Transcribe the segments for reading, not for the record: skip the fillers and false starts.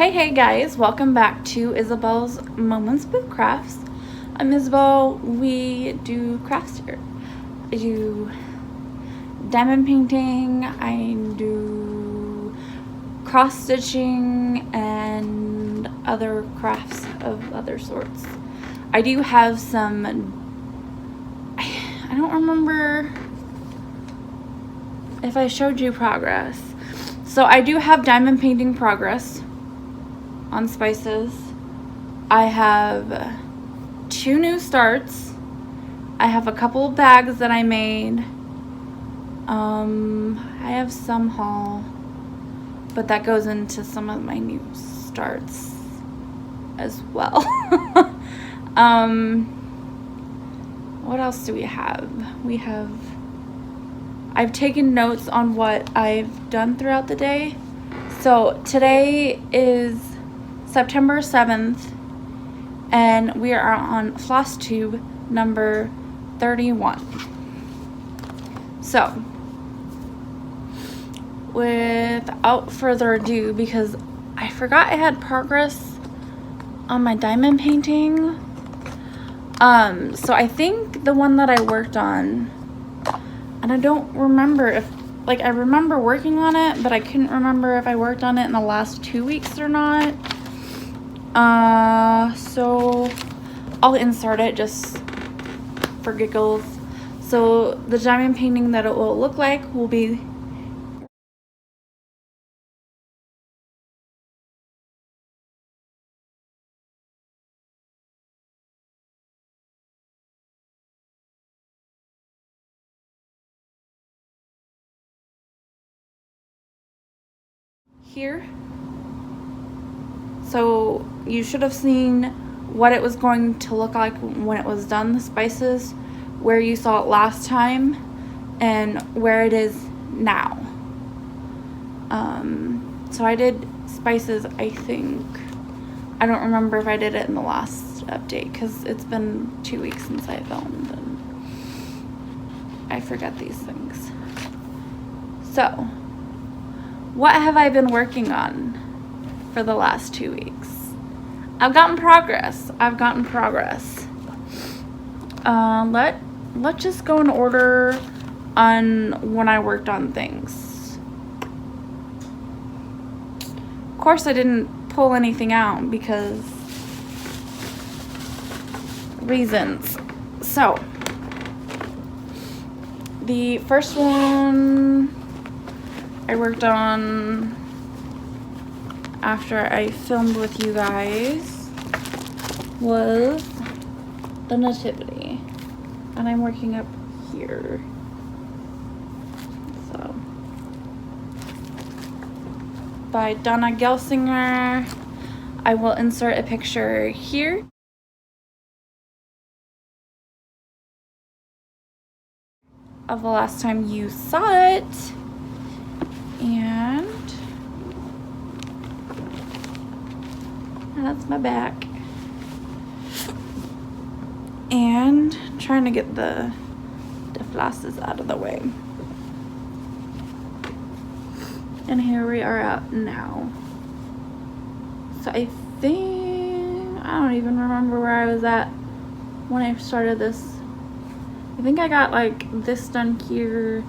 Hey guys, welcome back to Isabel's Moments with Crafts. I'm Isabel. We do crafts here. I do diamond painting, I do cross stitching, and other crafts of other sorts. I do have some, I don't remember if I showed you progress. So I do have diamond painting progress on Spices. I have 2 new starts. I have a couple of bags that I made. I have some haul, but that goes into some of my new starts as well. What else do we have? I've taken notes on what I've done throughout the day. So today is September 7th, and we are on Flosstube number 31. So, without further ado, because I forgot I had progress on my diamond painting, so I think the one that I worked on, and I don't remember if, I remember working on it, but I couldn't remember if I worked on it in the last 2 weeks or not. So I'll insert it just for giggles. So the diamond painting that it will look like will be here. So you should have seen what it was going to look like when it was done, the Spices, where you saw it last time and where it is now. So I did Spices, I think. I don't remember if I did it in the last update because it's been 2 weeks since I filmed and I forget these things. So, what have I been working on for the last 2 weeks? I've gotten progress. Let's just go in order on when I worked on things. Of course, I didn't pull anything out because reasons. So, the first one I worked on after I filmed with you guys was the Nativity, and I'm working up here. So, by Donna Gelsinger. I will insert a picture here. Of the last time you saw it, and that's my back. And trying to get the flosses out of the way. And here we are at now. So I think, I don't even remember where I was at when I started this. I think I got like this done here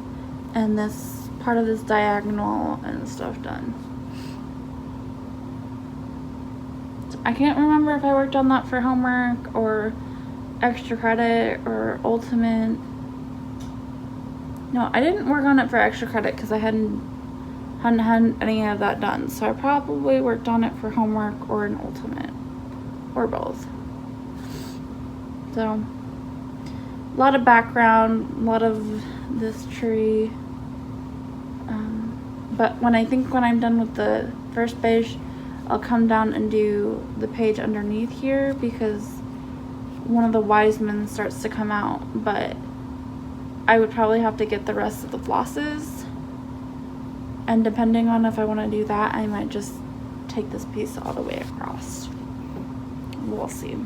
and this part of this diagonal and stuff done. I can't remember if I worked on that for homework or extra credit or ultimate. No, I didn't work on it for extra credit because I hadn't had any of that done. So I probably worked on it for homework or an ultimate or both. So a lot of background, a lot of this tree. But when I'm done with the first page, I'll come down and do the page underneath here because one of the wise men starts to come out, but I would probably have to get the rest of the flosses, and depending on if I want to do that, I might just take this piece all the way across. We'll see.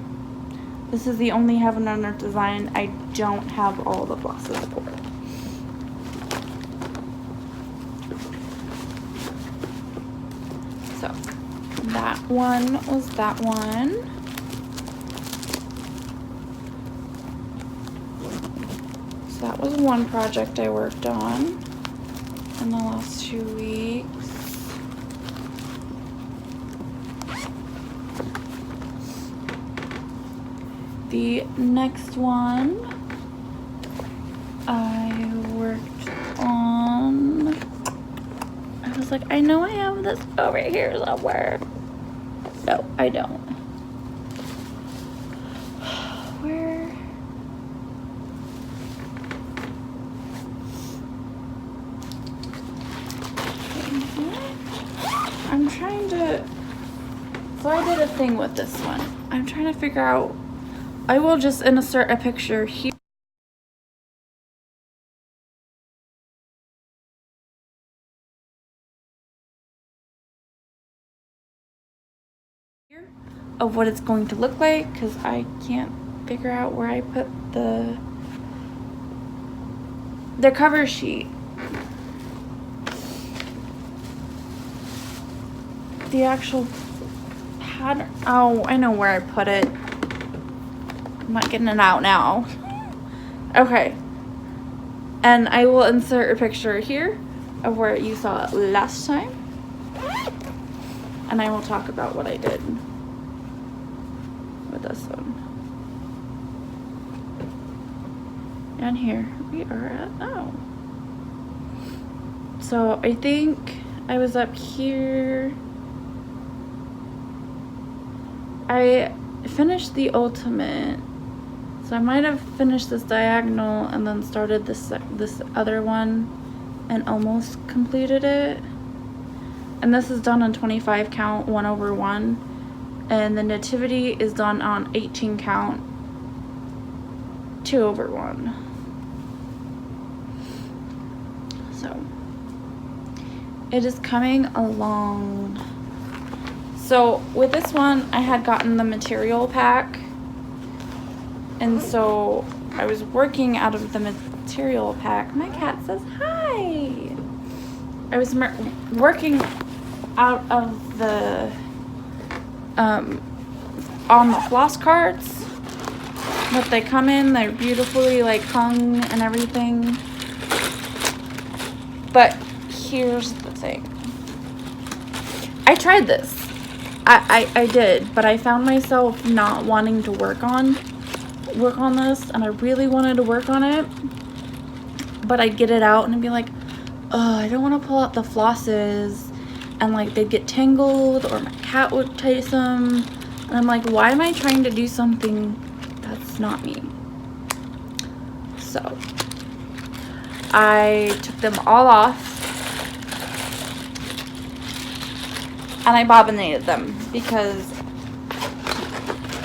This is the only Heaven on Earth design I don't have all the flosses for. So that one was that one. So that was one project I worked on in the last 2 weeks. The next one I worked on, I was like, I know I have this over here somewhere. No, I don't. Where? I'm trying to, so I did a thing with this one. I'm trying to figure out, I will just insert a picture here. Of what it's going to look like, because I can't figure out where I put the cover sheet. The actual pattern. Oh, I know where I put it. I'm not getting it out now. Okay. And I will insert a picture here of where you saw it last time. And I will talk about what I did with this one. And here we are at, oh. So I think I was up here. I finished the ultimate. So I might have finished this diagonal and then started this other one and almost completed it. And this is done on 25 count, 1/1. And the nativity is done on 18 count, 2/1. So it is coming along. So with this one, I had gotten the material pack. And so I was working out of the material pack. My cat says hi. I was working out of the on the floss cards that they come in. They're beautifully like hung and everything. But here's the thing. I tried this. I did, but I found myself not wanting to work on this, and I really wanted to work on it. But I'd get it out and I'd be like, oh, I don't want to pull out the flosses, and like they'd get tangled or my cat would chase them. And I'm like, why am I trying to do something that's not me? So I took them all off and I bobbinated them, because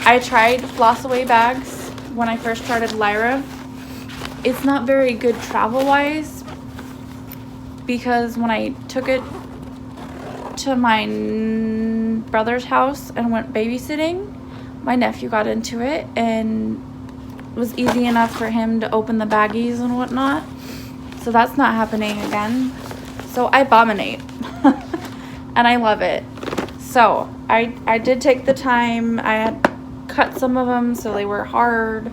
I tried floss away bags when I first started Lyra. It's not very good travel wise, because when I took it to my brother's house and went babysitting, my nephew got into it and it was easy enough for him to open the baggies and whatnot. So that's not happening again. So I bobbinate and I love it. So I did take the time. I had cut some of them so they were hard,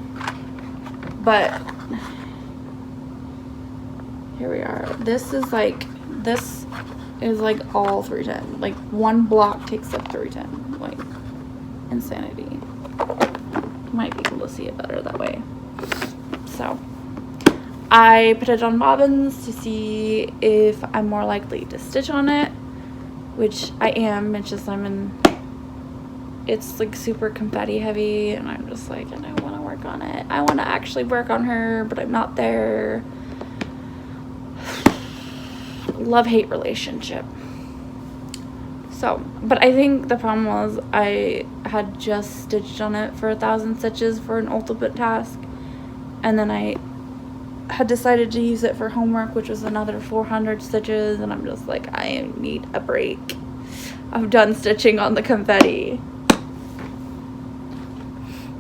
but here we are. This is like all 310. Like one block takes up 310. Like insanity. You might be able to see it better that way. So I put it on bobbins to see if I'm more likely to stitch on it, which I am. It's just it's like super confetti heavy, and I'm just like, and I want to work on it. I want to actually work on her, but I'm not there. Love-hate relationship. So, but I think the problem was I had just stitched on it for 1,000 stitches for an ultimate task, and then I had decided to use it for homework, which was another 400 stitches, and I'm just like, I need a break. I'm done stitching on the confetti.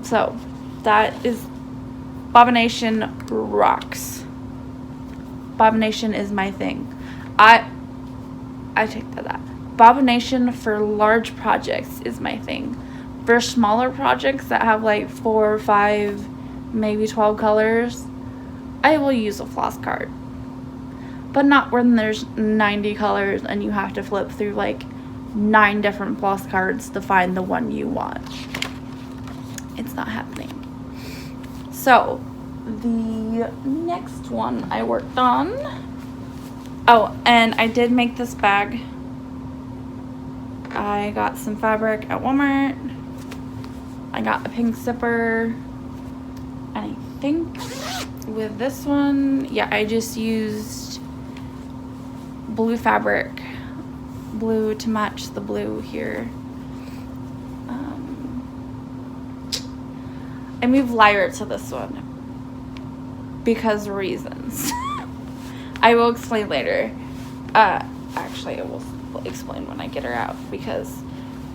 So that is, bobbination rocks. Bobbination is my thing. I take that. bobbination for large projects is my thing. For smaller projects that have like 4 or 5, maybe 12 colors, I will use a floss card. But not when there's 90 colors and you have to flip through like 9 different floss cards to find the one you want. It's not happening. So, the next one I worked on. Oh, and I did make this bag. I got some fabric at Walmart. I got a pink zipper. And I think with this one, yeah, I just used blue fabric. Blue to match the blue here. I moved lighter to this one because reasons. I will explain later. Actually, I will explain when I get her out, because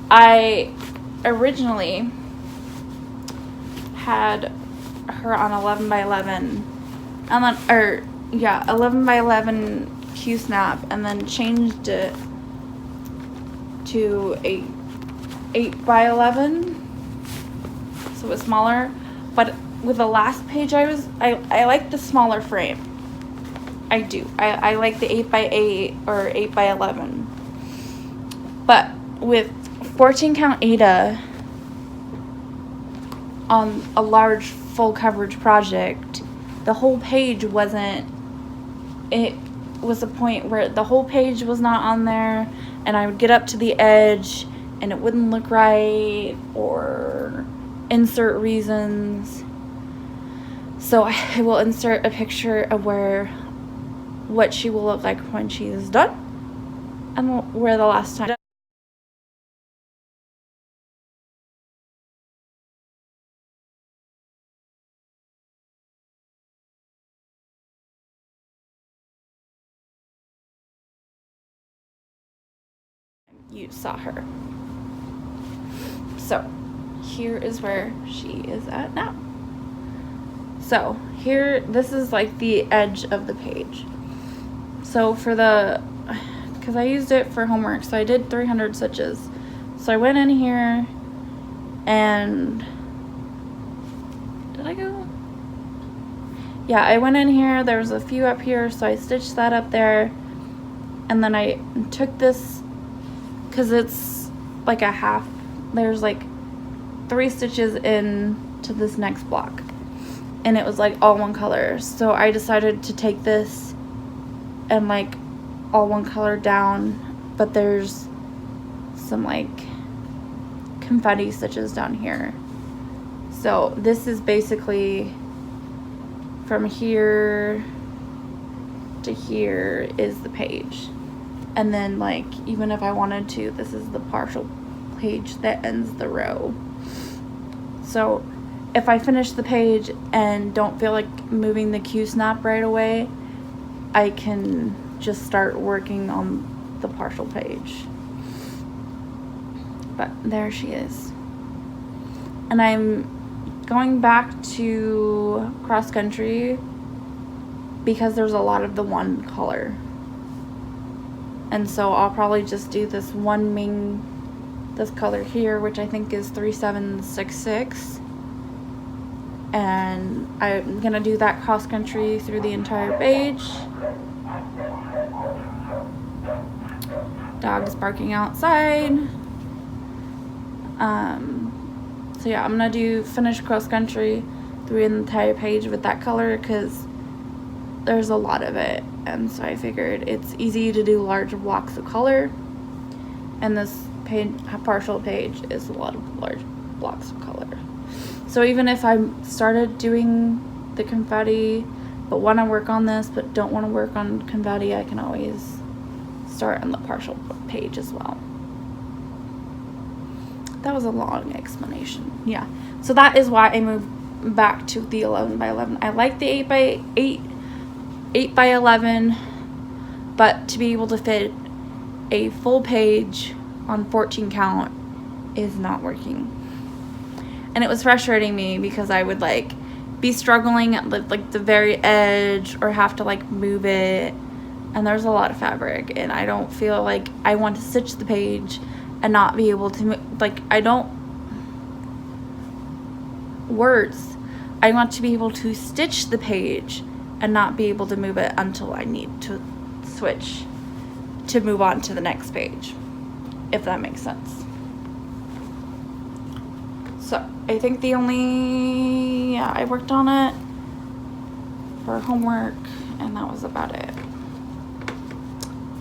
I originally had her on 11 by 11 and then 11 by 11 Q snap, and then changed it to a 8 by 11, so it's smaller. But with the last page, I like the smaller frame. I do. I like the 8 by 8 or 8 by 11. But with 14 count Aida on a large full coverage project, the whole page wasn't, it was a point where the whole page was not on there, and I would get up to the edge and it wouldn't look right, or insert reasons. So I will insert a picture of what she will look like when she is done, and where the last time you saw her. So here is where she is at now. So here, this is like the edge of the page. So for because I used it for homework, so I did 300 stitches. So I went in here and, did I go? Yeah, I went in here, there was a few up here, so I stitched that up there. And then I took this, because it's like a half, there's like 3 stitches in to this next block, and it was like all one color. So I decided to take this and like all one color down, but there's some like confetti stitches down here. So this is basically from here to here is the page. And then, like, even if I wanted to, this is the partial page that ends the row. So if I finish the page and don't feel like moving the Q snap right away, I can just start working on the partial page. But there she is. And I'm going back to cross country because there's a lot of the one color. And so I'll probably just do this this color here, which I think is 3766. And I'm gonna do that cross country through the entire page. Dog's barking outside. So yeah, I'm gonna finish cross country through the entire page with that color, because there's a lot of it, and so I figured it's easy to do large blocks of color, and this partial page is a lot of large blocks of color. So even if I started doing the confetti but want to work on this but don't want to work on confetti, I can always start on the partial page as well. That was a long explanation. Yeah, so that is why I moved back to the 11 by 11. I like the 8 by 11, but to be able to fit a full page on 14 count is not working. And it was frustrating me because I would like be struggling at like the very edge, or have to like move it and there's a lot of fabric, and I don't feel like I want to stitch the page and not be able to, like, I want to be able to stitch the page and not be able to move it until I need to switch to move on to the next page, if that makes sense. So I think the only, yeah, I worked on it for homework, and that was about it.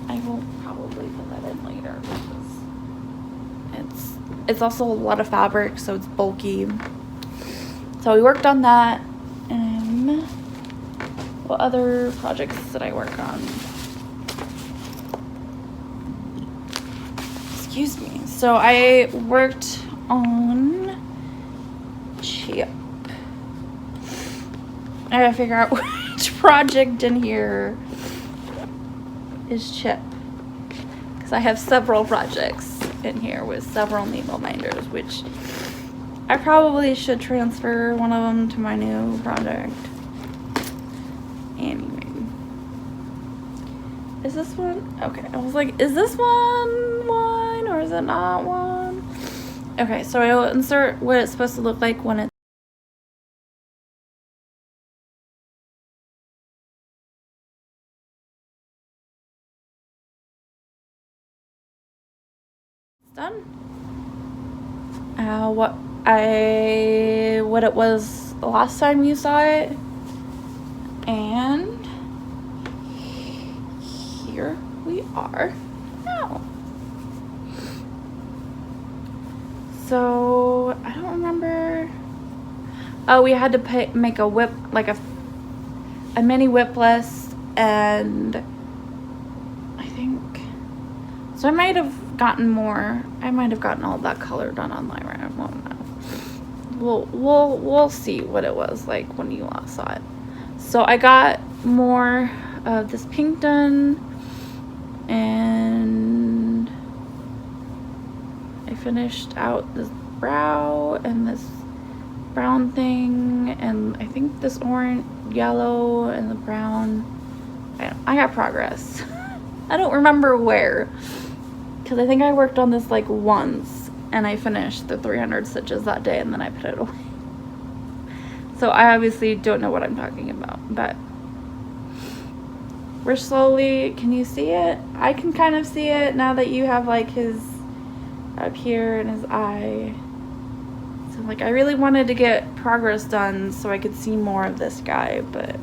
I will probably put that in later because it's also a lot of fabric, so it's bulky. So we worked on that. And what other projects did I work on? Excuse me. So I worked on Chip. I gotta figure out which project in here is Chip, because I have several projects in here with several needle minders, which I probably should transfer one of them to my new project. Anyway, is this one? Okay, I was like, is this one or is it not one? Okay, so I will insert what it's supposed to look like when it's done. What it was the last time you saw it, and here we are now. So I don't remember. Oh, we had to make a whip, like a mini whip list, and I think so. I might have gotten more. I might have gotten all that color done online, right? I won't know. We'll see what it was like when you last saw it. So I got more of this pink done, and I finished out this brow and this brown thing, and I think this orange, yellow, and the brown. I got progress. I don't remember where, because I think I worked on this like once, and I finished the 300 stitches that day, and then I put it away. So I obviously don't know what I'm talking about, but we're slowly, can you see it? I can kind of see it now that you have like his up here and his eye. So like I really wanted to get progress done so I could see more of this guy, but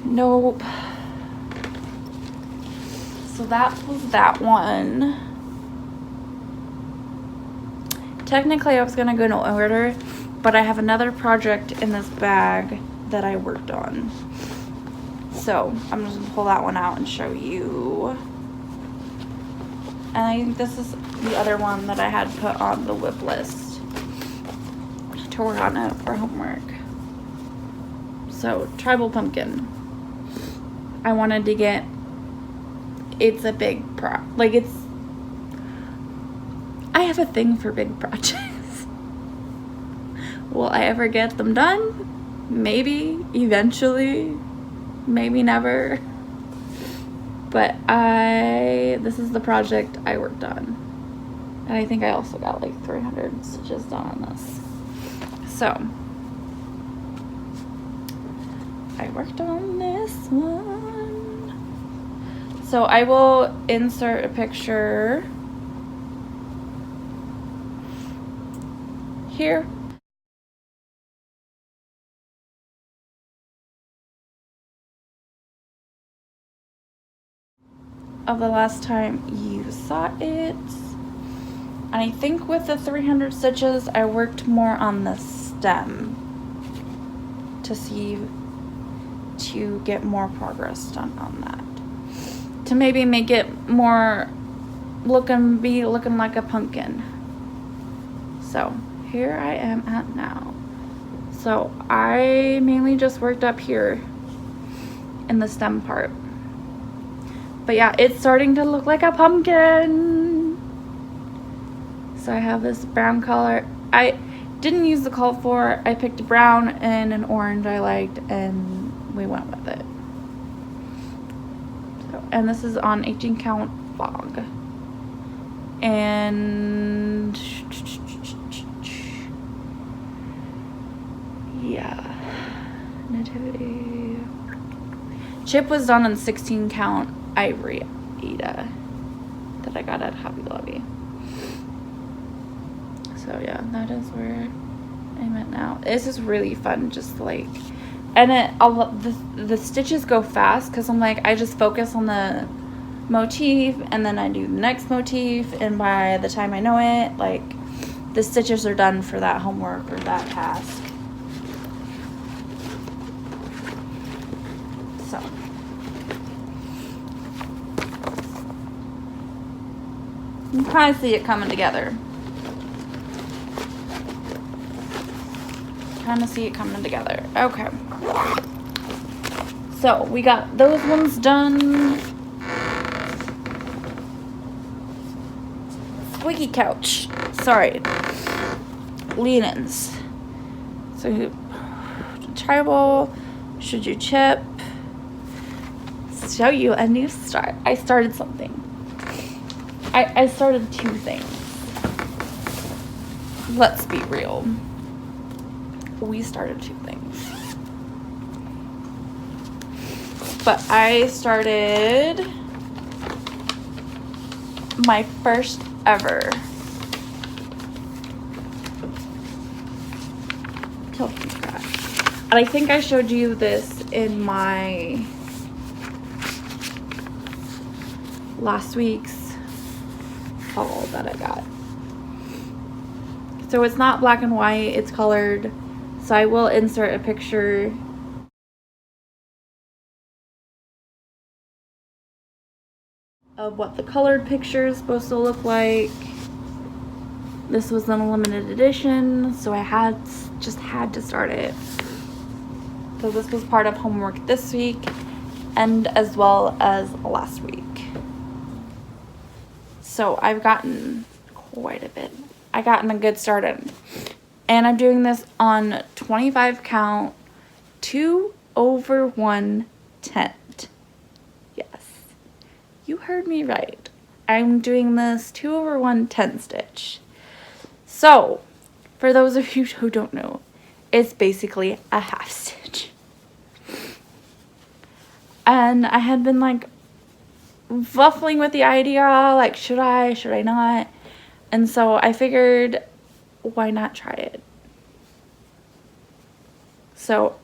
nope. So that was that one. Technically I was gonna go in order, but I have another project in this bag that I worked on. So I'm just gonna pull that one out and show you. And I think this is the other one that I had put on the whip list to work on it for homework. So tribal pumpkin. I wanted to get, it's a big I have a thing for big projects. Will I ever get them done? Maybe, eventually, maybe never. But this is the project I worked on. And I think I also got like 300 stitches done on this. So, I worked on this one. So I will insert a picture here. Of the last time you saw it. And I think with the 300 stitches I worked more on the stem to get more progress done on that, to maybe make it more be looking like a pumpkin. So here I am at now. So I mainly just worked up here in the stem part. But yeah, it's starting to look like a pumpkin. So I have this brown color. I didn't use the call for. I picked a brown and an orange I liked, and we went with it. and this is on 18 count fog. And yeah, nativity. Chip was done on 16 count ivory Ada that I got at Hobby Lobby. So yeah, that is where I'm at now. This is really fun, just like, and the stitches go fast because I'm like, I just focus on the motif and then I do the next motif, and by the time I know it, like, the stitches are done for that homework or that task. So you can kind of see it coming together. Kind of see it coming together. Okay. So we got those ones done. Squeaky couch. Sorry. Lean-ins. So tribal. Should you chip? Show you a new start. I started something. I started two things. Let's be real. We started two things. But I started my first ever tilt from scratch. And I think I showed you this in my last week's haul that I got. So it's not black and white, it's colored. So I will insert a picture of what the colored picture is supposed to look like. This was an limited edition, so I just had to start it. So this was part of homework this week and as well as last week. So I've gotten quite a bit. I gotten a good start in. And I'm doing this on 25 count 2/1 tent. Yes, you heard me right. I'm doing this 2/1 tent stitch. So, for those of you who don't know, it's basically a half stitch. And I had been like waffling with the idea, like, should I not? And so I figured, why not try it? So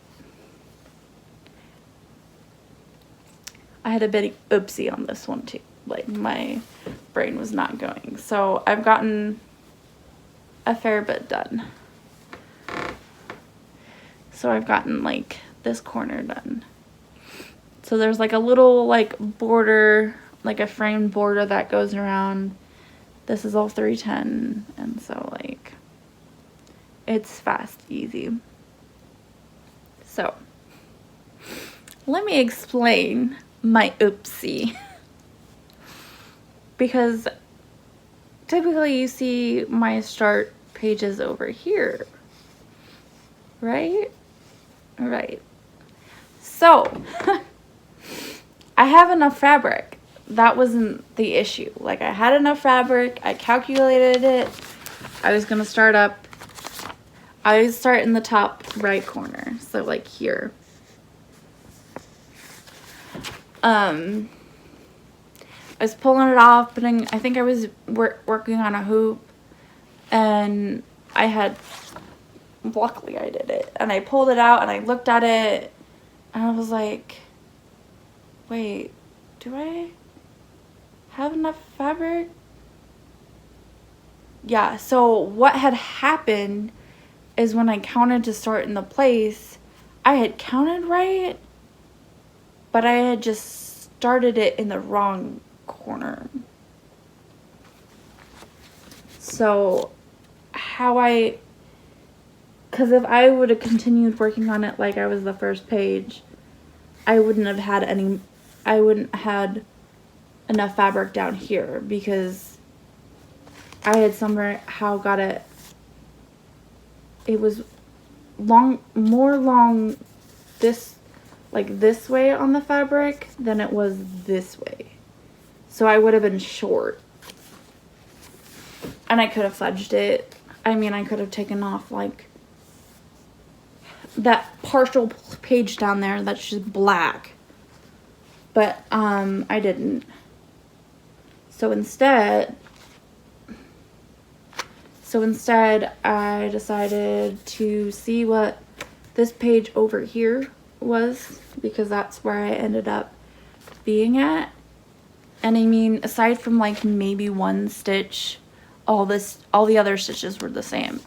I had a bit oopsie on this one too. Like, my brain was not going. So I've gotten a fair bit done. So I've gotten like this corner done. So there's like a little like border, like a framed border that goes around. This is all 310, and so like it's fast, easy. So let me explain my oopsie. Because typically you see my start pages over here, right? Right. So I have enough fabric. That wasn't the issue. Like, I had enough fabric, I calculated it. I was gonna start up, I always start in the top right corner, so like here. I was pulling it off, putting, I think I was working on a hoop, and I had, luckily I did it, and I pulled it out and I looked at it and I was like, wait, do I have enough fabric? Yeah, so what had happened is when I counted to start in the place, I had counted right, but I had just started it in the wrong corner. So because if I would have continued working on it like I was the first page, I wouldn't have had enough fabric down here, because I had somehow got it was more long this, like this way on the fabric than it was this way. So I would have been short. And I could have fudged it. I mean, I could have taken off like that partial page down there that's just black. But I didn't. So instead I decided to see what this page over here was, because that's where I ended up being at. And I mean, aside from like maybe one stitch, all the other stitches were the same.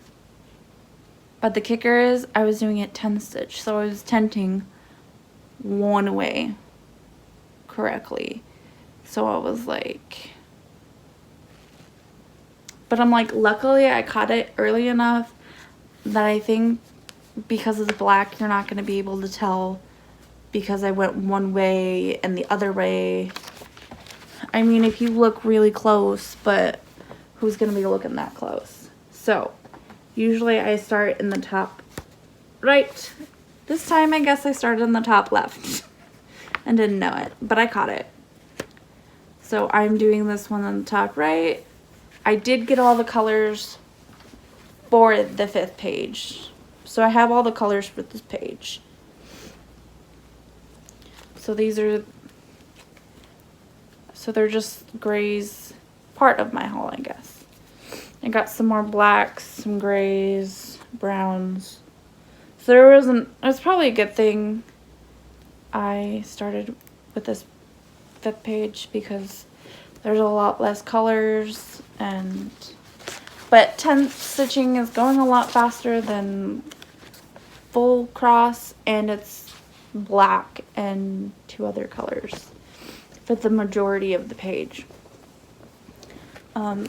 But the kicker is I was doing it 10 stitch, so I was tenting one way correctly. So I was like, but I'm like, luckily I caught it early enough that I think because it's black, you're not going to be able to tell because I went one way and the other way. I mean, if you look really close, but who's going to be looking that close? So usually I start in the top right. This time I guess I started in the top left and didn't know it, but I caught it. So I'm doing this one on the top right. I did get all the colors for the 5th page. So I have all the colors for this page. So they're just grays, part of my haul, I guess. I got some more blacks, some grays, browns. So it's probably a good thing I started with this 5th page because there's a lot less colors, but 10th stitching is going a lot faster than full cross, and it's black and 2 other colors for the majority of the page.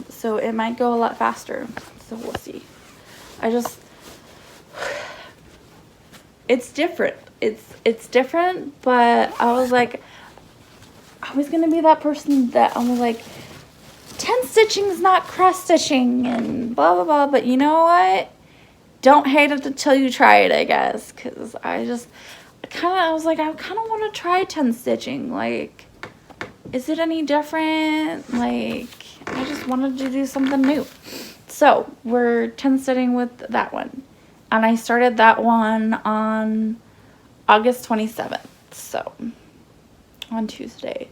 So it might go a lot faster, so we'll see. It's different. It's different, but I was like, I was gonna be that person that I was like, 10 stitching is not cross stitching and blah blah blah, but you know what? Don't hate it until you try it, I guess, because I was like, I kind of want to try 10 stitching. Like, is it any different? Like, I just wanted to do something new. So we're 10 stitching with that one, and I started that one on August 27th, so on Tuesday.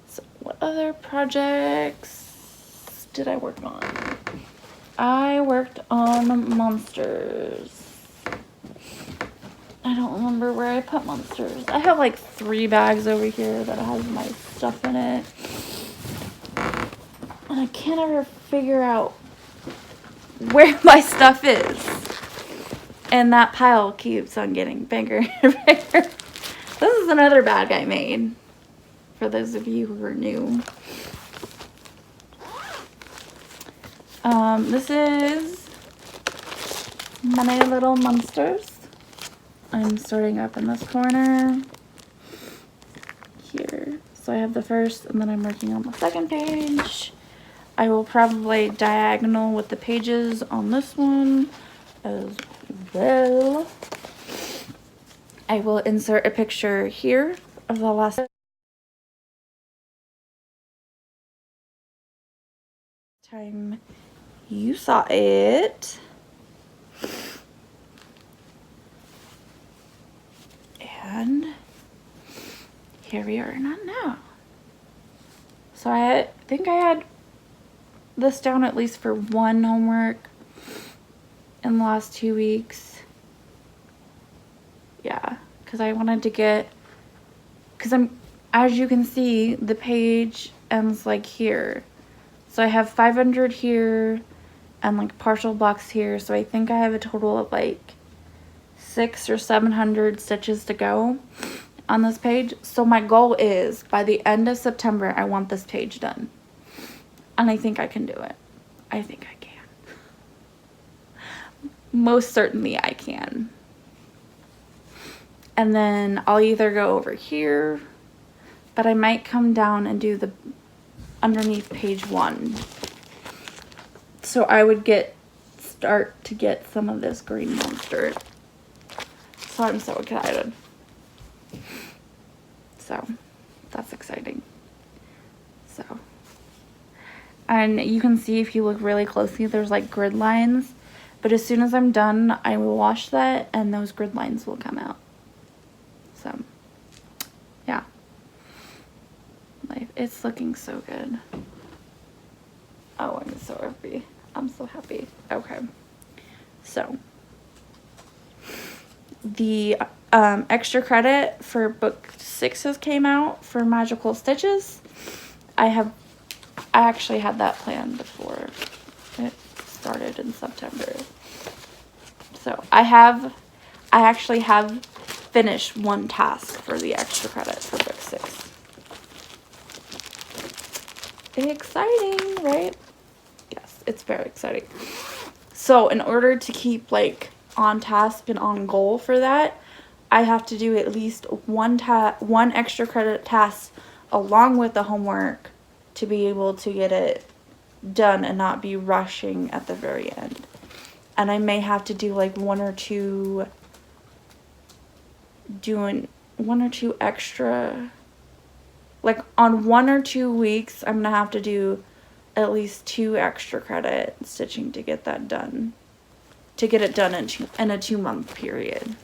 So what other projects did I work on? I worked on monsters. I don't remember where I put monsters. I have like 3 bags over here that has my stuff in it. And I can't ever figure out where my stuff is. And that pile keeps on getting bigger and bigger. This is another bag I made, for those of you who are new. This is my little monsters. I'm starting up in this corner here. So I have the first, and then I'm working on the 2nd page. I will probably diagonal with the pages on this one as well. I will insert a picture here of the last time you saw it. And here we are not now. So I think I had this down at least for 1 homework in the last 2 weeks. Yeah, because I wanted to get, as you can see, the page ends like here. So I have 500 here and like partial blocks here. So I think I have a total of like 600 or 700 stitches to go on this page. So my goal is by the end of September, I want this page done. And I think I can do it. I think I can. Most certainly I can. And then I'll either go over here, but I might come down and do the underneath page 1. So I would start to get some of this green monster. So I'm so excited. So that's exciting. So, and you can see if you look really closely, there's like grid lines, but as soon as I'm done, I will wash that and those grid lines will come out. So yeah, like, it's looking so good. Oh, I'm so happy. I'm so happy. Okay, so the extra credit for book 6 has came out for Magical Stitches. I actually had that planned before it started in September. So I actually have finished one task for the extra credit for book 6. Exciting, right? Yes, it's very exciting. So in order to keep like on task and on goal for that, I have to do at least one extra credit task along with the homework to be able to get it done and not be rushing at the very end. And I may have to do like one or two extra, like on 1 or 2 weeks, I'm gonna have to do at least 2 extra credit stitching to get that done, to get it done in a 2-month period.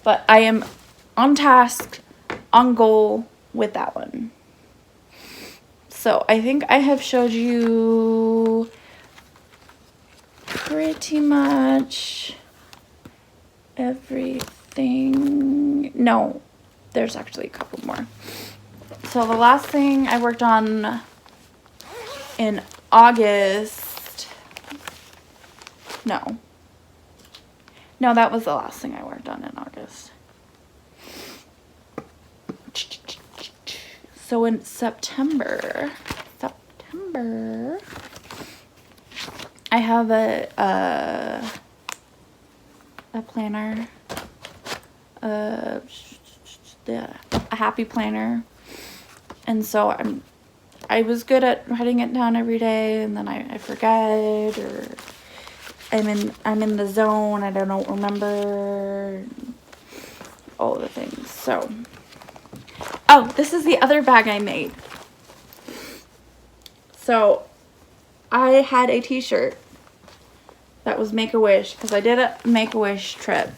But I am on task, on goal with that one. So I think I have showed you pretty much everything. No, there's actually a couple more. So the last thing I worked on in August, no, that was the last thing I worked on in August. So in September, I have a planner, a happy planner, and so I was good at writing it down every day, and then I forget, or I'm in the zone, I don't remember all the things. So, oh, this is the other bag I made. So I had a t-shirt that was Make-A-Wish, because I did a Make-A-Wish trip,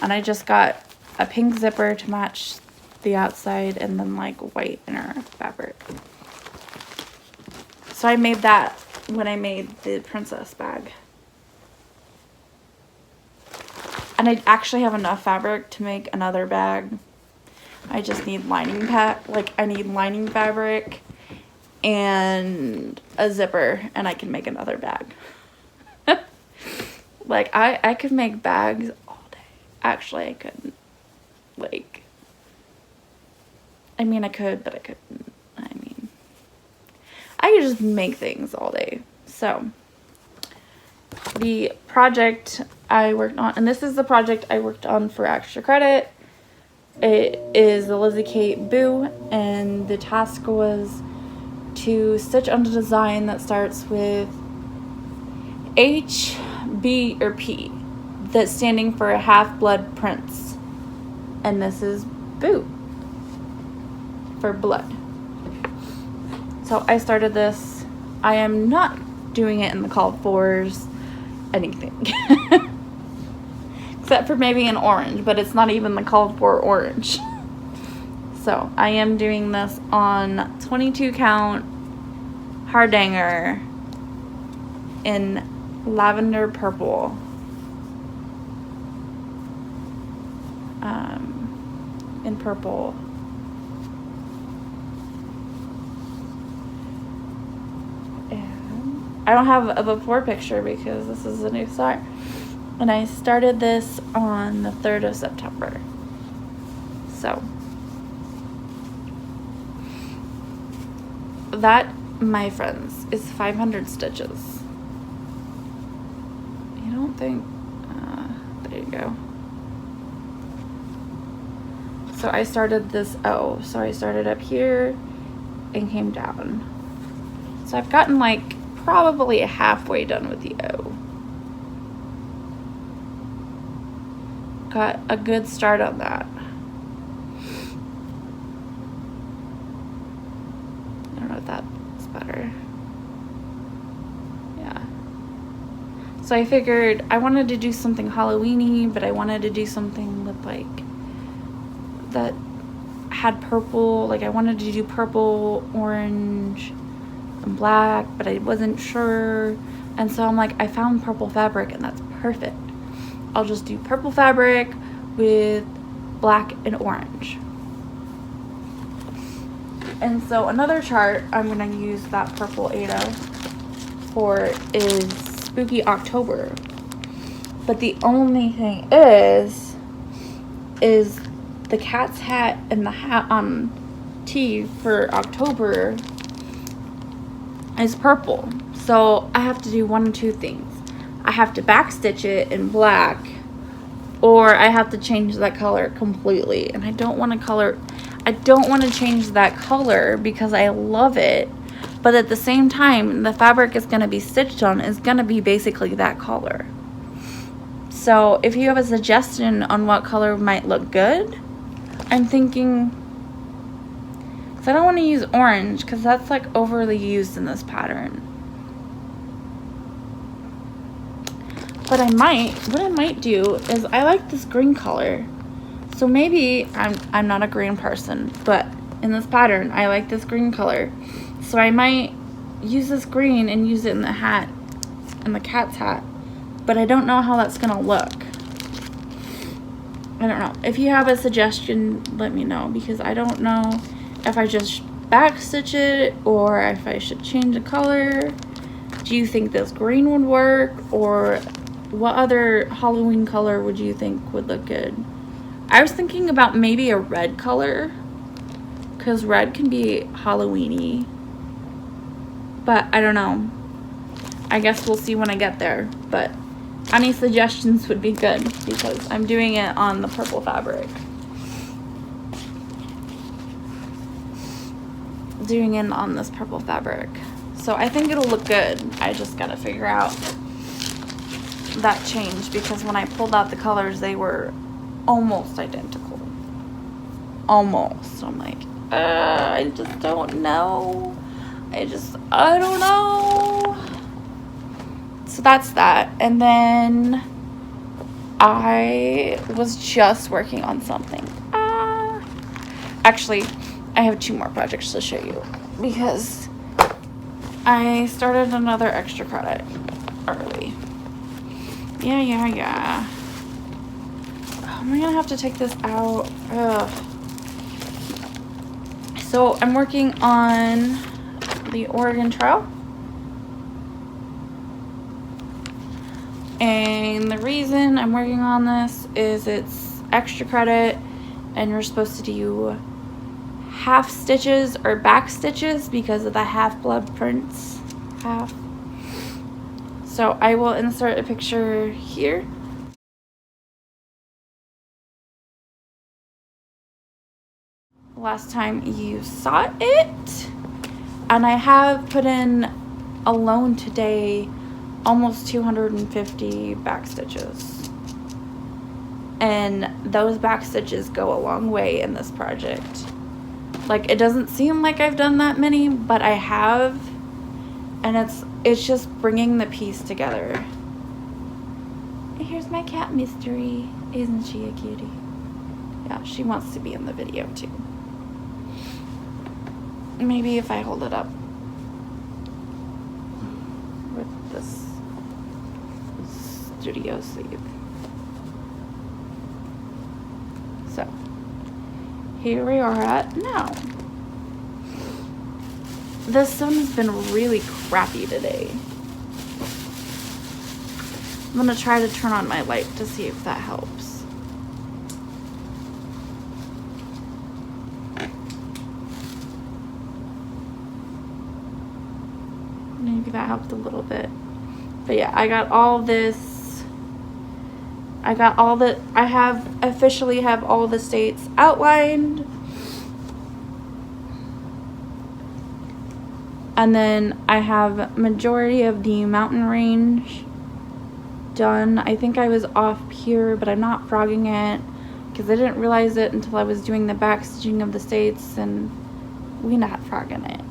and I just got a pink zipper to match the outside and then like white inner fabric. So I made that when I made the princess bag. And I actually have enough fabric to make another bag. I just need I need lining fabric and a zipper, and I can make another bag. Like, I could make bags all day. Actually, I couldn't. Like, I mean, I could, but I couldn't. I mean, I could just make things all day. So, the project I worked on, and this is the project I worked on for extra credit. It is the Lizzie Kate Boo, and the task was to stitch on a design that starts with H, B, or P, that's standing for a half-blood prince, and this is Boo for blood. So I started this. I am not doing it in the called fors anything except for maybe an orange, but it's not even the called for orange. So I am doing this on 22 count hardanger in lavender purple. In purple. And I don't have a before picture because this is a new start. And I started this on the 3rd of September. So that, my friends, is 500 stitches. You don't think, there you go. So I started this O. So I started up here and came down. So I've gotten like probably halfway done with the O. Got a good start on that. So I figured I wanted to do something Halloween-y, but I wanted to do something with like that had purple. Like I wanted to do purple, orange, and black, but I wasn't sure. And so I'm like, I found purple fabric, and that's perfect. I'll just do purple fabric with black and orange. And so another chart I'm going to use that purple Ada for is Spooky October. But the only thing is the cat's hat and the hat tee for October is purple. So I have to do one of two things. I have to backstitch it in black, or I have to change that color completely. And I don't want to change that color because I love it. But at the same time, the fabric is going to be stitched on is going to be basically that color. So if you have a suggestion on what color might look good, I'm thinking, because I don't want to use orange because that's like overly used in this pattern. But what I might do is I like this green color. So maybe I'm not a green person, but in this pattern, I like this green color. So I might use this green and use it in the hat, in the cat's hat. But I don't know how that's gonna look. I don't know. If you have a suggestion, let me know, because I don't know if I just backstitch it or if I should change the color. Do you think this green would work, or what other Halloween color would you think would look good? I was thinking about maybe a red color, because red can be Halloween-y. But I don't know. I guess we'll see when I get there. But any suggestions would be good because I'm doing it on the purple fabric. Doing it on this purple fabric. So I think it'll look good. I just gotta figure out that change, because when I pulled out the colors, they were almost identical. Almost. So I'm like, I just don't know. I don't know. So that's that. And then I was just working on something. Actually, I have 2 more projects to show you because I started another extra credit early. Yeah. Oh, am I gonna have to take this out? Ugh. So I'm working on the Oregon Trail. And the reason I'm working on this is it's extra credit and you're supposed to do half stitches or back stitches because of the half blood prints. Half. So I will insert a picture here. Last time you saw it. And I have put in alone today almost 250 back stitches. And those back stitches go a long way in this project. Like, it doesn't seem like I've done that many, but I have. And it's just bringing the piece together. And here's my cat Mystery. Isn't she a cutie? Yeah, she wants to be in the video too. Maybe if I hold it up with this studio sleeve. So, here we are at now. The sun has been really crappy today. I'm gonna try to turn on my light to see if that helps. Maybe that helped a little bit. But yeah, I got all this. I officially have all the states outlined. And then I have majority of the mountain range done. I think I was off here, but I'm not frogging it because I didn't realize it until I was doing the back stitching of the states, and we're not frogging it.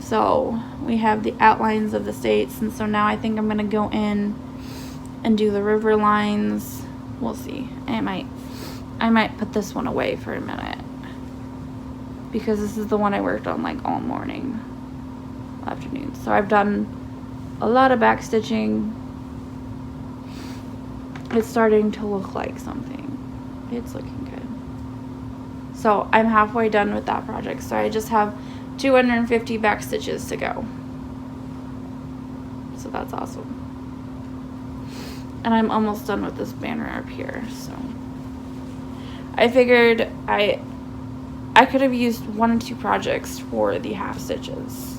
So we have the outlines of the states, and so now I think I'm gonna go in and do the river lines. We'll see. I might put this one away for a minute because this is the one I worked on like all morning, afternoon. So I've done a lot of back stitching. It's starting to look like something. It's looking good. So I'm halfway done with that project. So I just have 250 back stitches to go. So that's awesome. And I'm almost done with this banner up here. So I figured I could have used 1 or 2 projects for the half stitches.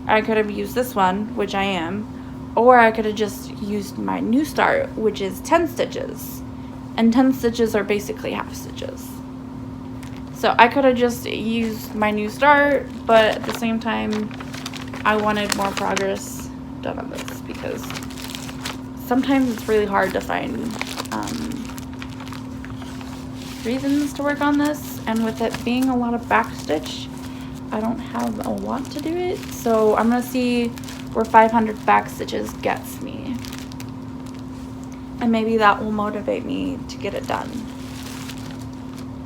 I could have used this one, which I am, or I could have just used my new start, which is 10 stitches. And 10 stitches are basically half stitches. So I could have just used my new start, but at the same time, I wanted more progress done on this because sometimes it's really hard to find reasons to work on this. And with it being a lot of back stitch, I don't have a lot to do it. So I'm gonna see where 500 back stitches gets me. And maybe that will motivate me to get it done.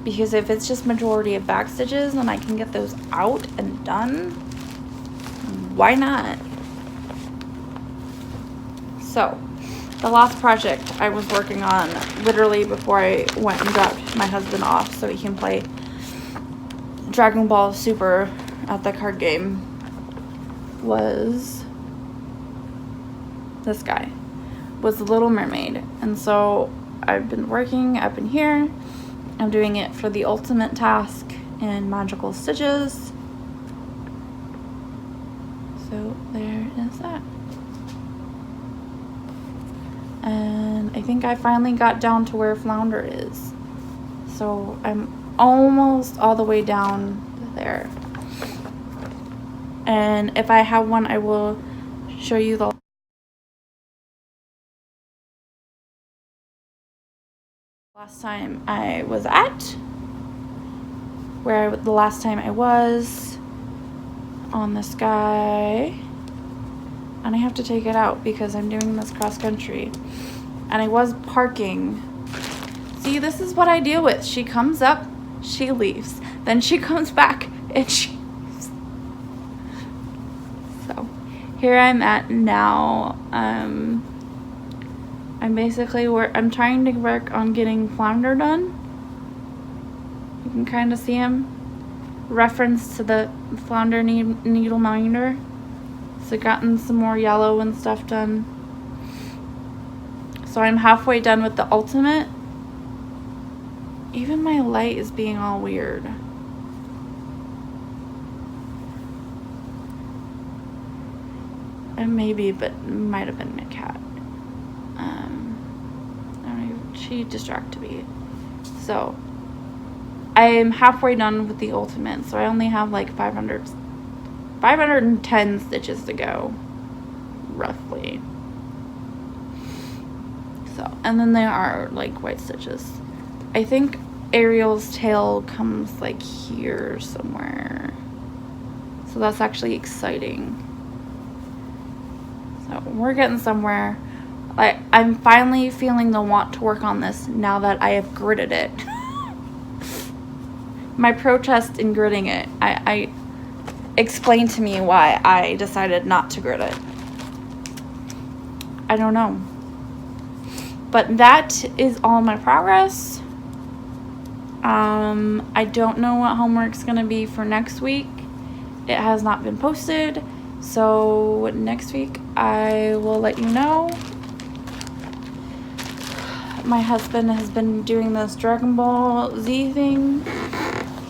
Because if it's just majority of back stitches and I can get those out and done, why not? So, the last project I was working on literally before I went and dropped my husband off so he can play Dragon Ball Super at the card game was this guy. Was The Little Mermaid. And so I've been working up in here. I'm doing it for the ultimate task in Magical Stitches. So there is that. And I think I finally got down to where Flounder is. So I'm almost all the way down there. And if I have one, I will show you the last time I was at, the last time I was on this guy, and I have to take it out because I'm doing this cross country, and I was parking. See, this is what I deal with. She comes up, she leaves, then she comes back and she leaves. So here I'm at now. I'm trying to work on getting Flounder done. You can kind of see him. Reference to the Flounder needle minder. So gotten some more yellow and stuff done. So I'm halfway done with the ultimate. Even my light is being all weird. And maybe, but it might have been my cat. She distracted me. So I'm halfway done with the ultimate, so I only have like 510 stitches to go, roughly. So, and then there are like white stitches. I think Ariel's tail comes like here somewhere, so that's actually exciting. So we're getting somewhere. I'm finally feeling the want to work on this now that I have gridded it. My protest in gridding it, I explained to me why I decided not to grid it. I don't know. But that is all my progress. I don't know what homework's gonna be for next week. It has not been posted. So next week I will let you know. My husband has been doing this Dragon Ball Z thing.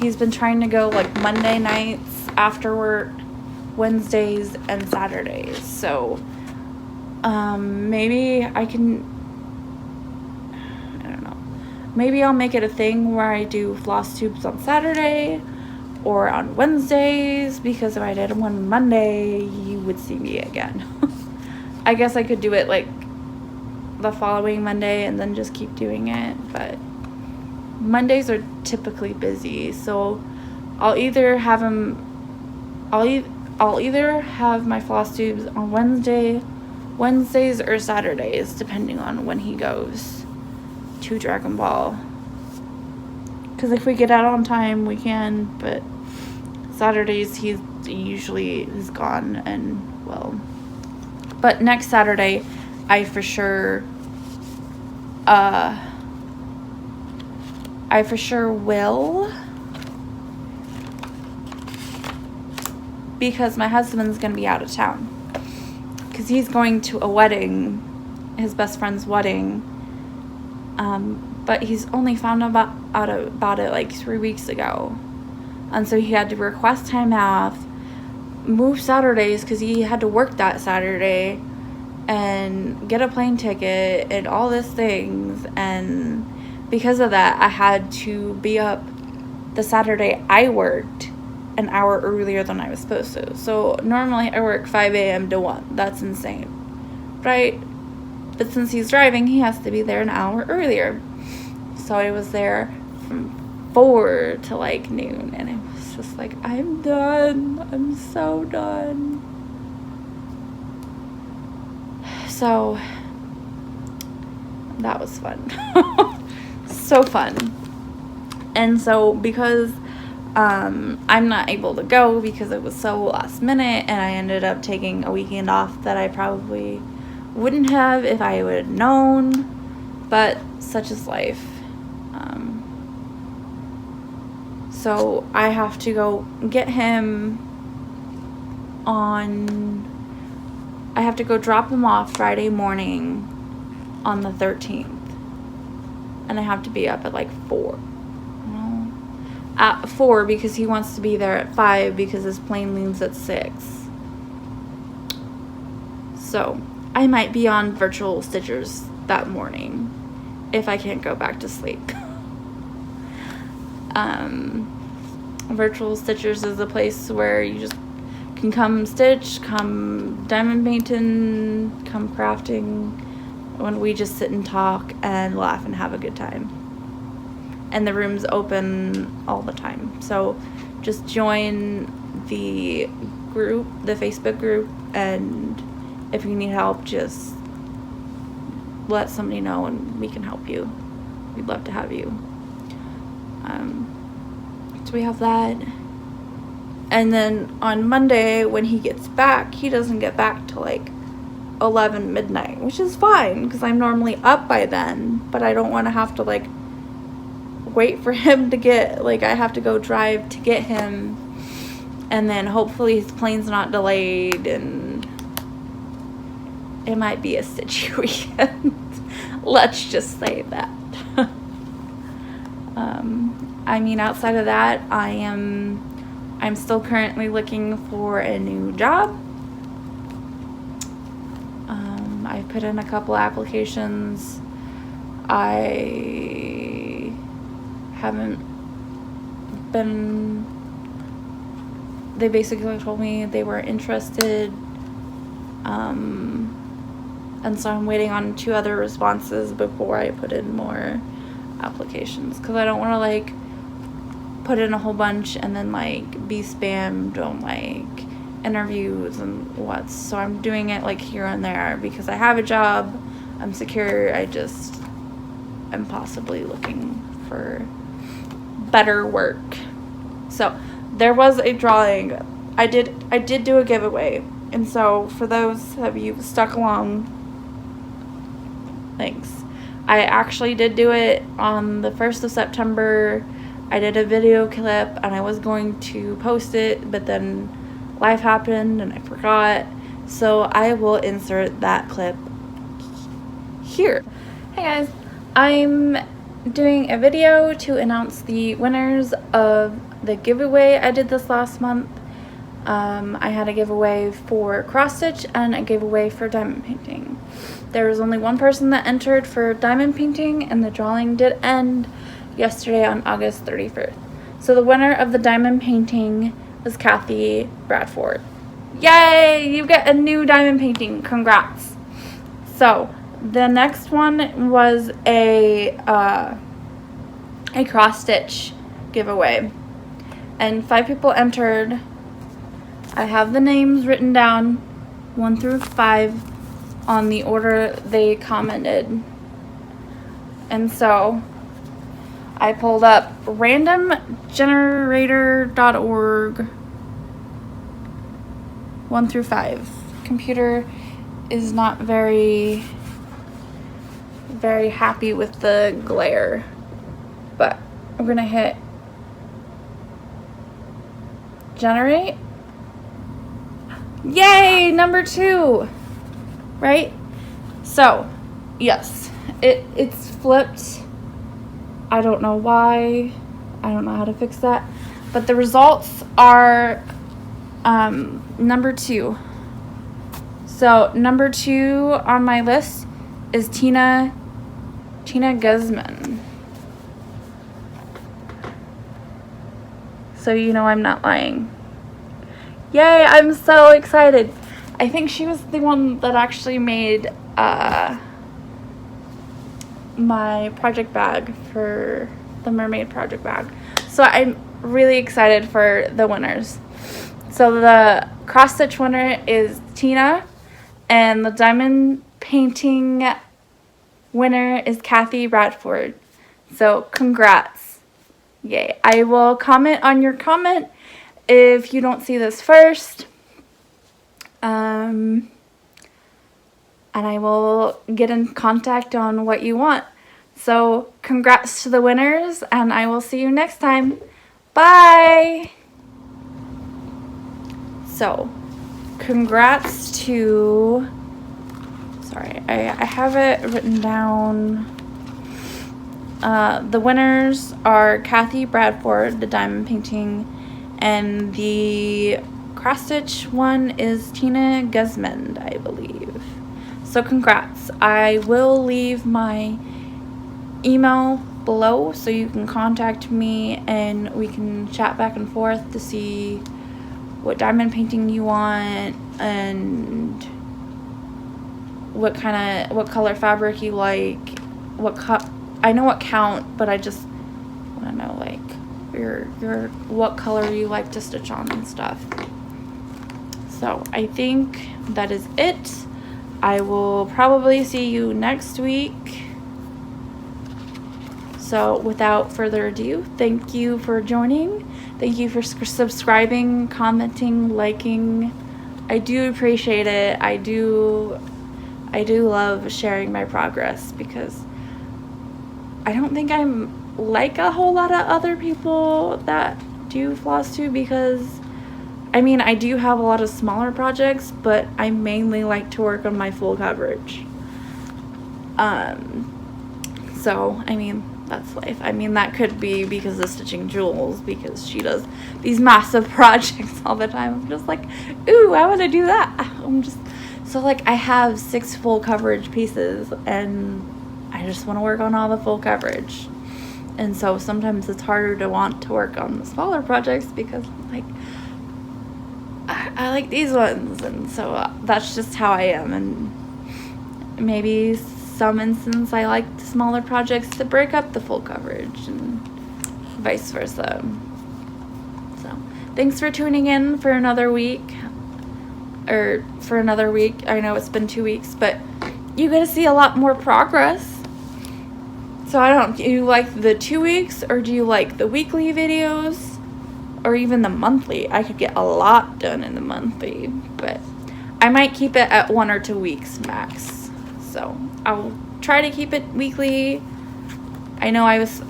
He's been trying to go like Monday nights after work, Wednesdays and Saturdays. So maybe I don't know. Maybe I'll make it a thing where I do floss tubes on Saturday or on Wednesdays, because if I did one Monday, you would see me again. I guess I could do it like the following Monday and then just keep doing it, but Mondays are typically busy, so I'll either have him I'll either have my floss tubes on Wednesdays or Saturdays, depending on when he goes to Dragon Ball. Because if we get out on time, we can, but Saturdays he usually is gone, and well. But next Saturday, I for sure will, because my husband's gonna be out of town, because he's going to a wedding, his best friend's wedding, but he's only found out about it like 3 weeks ago, and so he had to request time off, move Saturdays because he had to work that Saturday, and get a plane ticket and all these things, and because of that I had to be up the Saturday I worked an hour earlier than I was supposed to. So normally I work 5 a.m. to 1. That's insane, right? But since he's driving, he has to be there an hour earlier. So I was there from 4 to like noon, and it was just like, I'm done. I'm so done. So that was fun. So fun. And so because I'm not able to go because it was so last minute, and I ended up taking a weekend off that I probably wouldn't have if I would have known, but such is life. So I have to go get him I have to go drop him off Friday morning on the 13th, and I have to be up at like 4. At 4 because he wants to be there at 5 because his plane leaves at 6. So I might be on virtual stitchers that morning if I can't go back to sleep. Virtual stitchers is a place where you just can come stitch, come diamond painting, come crafting, when we just sit and talk and laugh and have a good time. And the room's open all the time. So just join the group, the Facebook group, and if you need help, just let somebody know and we can help you. We'd love to have you. So we have that. And then on Monday, when he gets back, he doesn't get back till like 11 midnight, which is fine because I'm normally up by then, but I don't want to have to like wait for him to get, like, I have to go drive to get him, and then hopefully his plane's not delayed, and it might be a stitchy weekend. Let's just say that. I mean, outside of that, I'm still currently looking for a new job. I've put in a couple applications. I haven't been, they basically told me they were interested, and so I'm waiting on 2 other responses before I put in more applications, because I don't want to like put in a whole bunch and then like be spammed on like interviews and what. So I'm doing it like here and there because I have a job, I'm secure, I just am possibly looking for better work. So there was a drawing. I did do a giveaway, and so for those of you stuck along, thanks. I actually did do it on the 1st of September. I did a video clip and I was going to post it, but then life happened and I forgot. So I will insert that clip here. Hey guys, I'm doing a video to announce the winners of the giveaway I did this last month. I had a giveaway for cross stitch and a giveaway for diamond painting. There was only one person that entered for diamond painting, and the drawing did end yesterday on August 31st. So the winner of the diamond painting was Kathy Bradford. Yay! You get a new diamond painting. Congrats. So the next one was a cross stitch giveaway, and 5 people entered. I have the names written down 1 through 5 on the order they commented. And so I pulled up randomgenerator.org 1 through 5. Computer is not very happy with the glare, but I'm gonna hit generate. Yay, number 2, right? So yes, it's flipped. I don't know why. I don't know how to fix that, but the results are number 2. So number 2 on my list is Tina Guzman. So you know I'm not lying. Yay, I'm so excited. I think she was the one that actually made my project bag for the mermaid project bag. So I'm really excited for the winners. So the cross stitch winner is Tina, and the diamond painting winner is Kathy Radford. So congrats. Yay. I will comment on your comment if you don't see this first. And I will get in contact on what you want. So congrats to the winners, and I will see you next time. Bye. So congrats to, sorry, I have it written down. The winners are Kathy Bradford, the diamond painting, and the cross stitch one is Tina Guzman, I believe. So congrats. I will leave my email below so you can contact me and we can chat back and forth to see what diamond painting you want and what color fabric you like, I know what count, but I just want to know like your what color you like to stitch on and stuff. So I think that is it. I will probably see you next week. So without further ado, thank you for joining. Thank you for subscribing, commenting, liking. I do appreciate it. I do love sharing my progress because I don't think I'm like a whole lot of other people that do Flosstube, because I mean, I do have a lot of smaller projects, but I mainly like to work on my full coverage. So, I mean, that's life. I mean, that could be because of Stitching Jules, because she does these massive projects all the time. I'm just like, ooh, I want to do that. So like, I have 6 full coverage pieces, and I just want to work on all the full coverage. And so sometimes it's harder to want to work on the smaller projects because, like, I like these ones, and so that's just how I am. And maybe some instance I like the smaller projects to break up the full coverage, and vice versa. So thanks for tuning in for another week, I know it's been 2 weeks, but you get to see a lot more progress. So do you like the 2 weeks, or do you like the weekly videos? Or even the monthly? I could get a lot done in the monthly, but I might keep it at 1 or 2 weeks max. So I'll try to keep it weekly. I know I was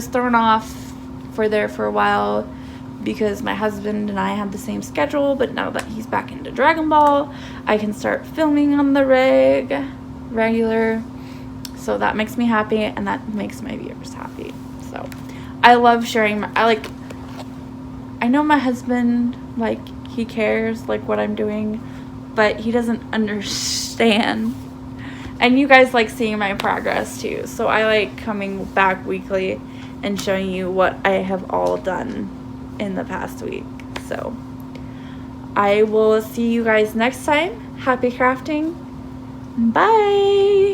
thrown off for a while because my husband and I had the same schedule, but now that he's back into Dragon Ball, I can start filming on the regular. So that makes me happy, and that makes my viewers happy. So I love sharing I know my husband, like, he cares, like, what I'm doing, but he doesn't understand. And you guys like seeing my progress, too. So I like coming back weekly and showing you what I have all done in the past week. So I will see you guys next time. Happy crafting. Bye.